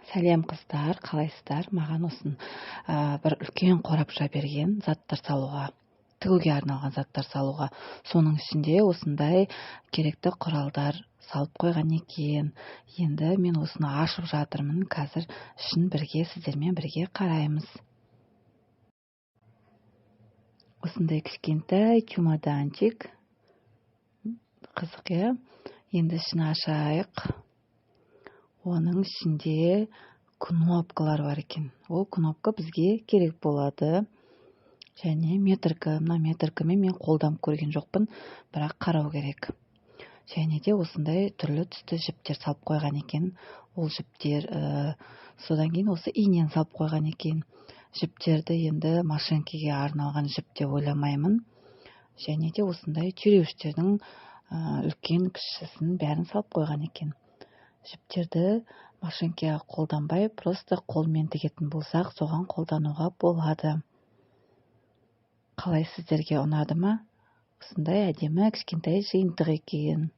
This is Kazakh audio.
Сәлем қыздар, қалайсыздар? Маған осын бір үлкен қорапша берген заттар салуға, тігуге арналған заттар салуға. Соның ішінде осындай керекті құралдар салып қойған екен. Енді мен осыны ашып жатырмын. Қазір ішін сіздермен бірге қараймыз. Осындай кішкентай чемоданчик. Қызық, иә? Енді ішін ашайық. Оның ішінде кнопкалар бар екен. Ол кнопка бізге керек болады. Және метркі. Мына метркімен мен қолданып көрген жоқпын, бірақ қарау керек. Және де осындай түрлі түсті жіптер салып қойған екен. Ол жіптер содан кейін осы инен салып қойған екен. Жіптерді енді машинкеге арналған жіп деп ойламаймын. Және де осындай түйреуіштердің үлкен кішісін бәрін салып қойған екен. Жіптерді машинке қолданбай, просто қолмен тігетін болсақ, соған қолдануға болады. Қалай, сіздерге ұнады ма? Осындай әдемі кішкентай жиынтық екен.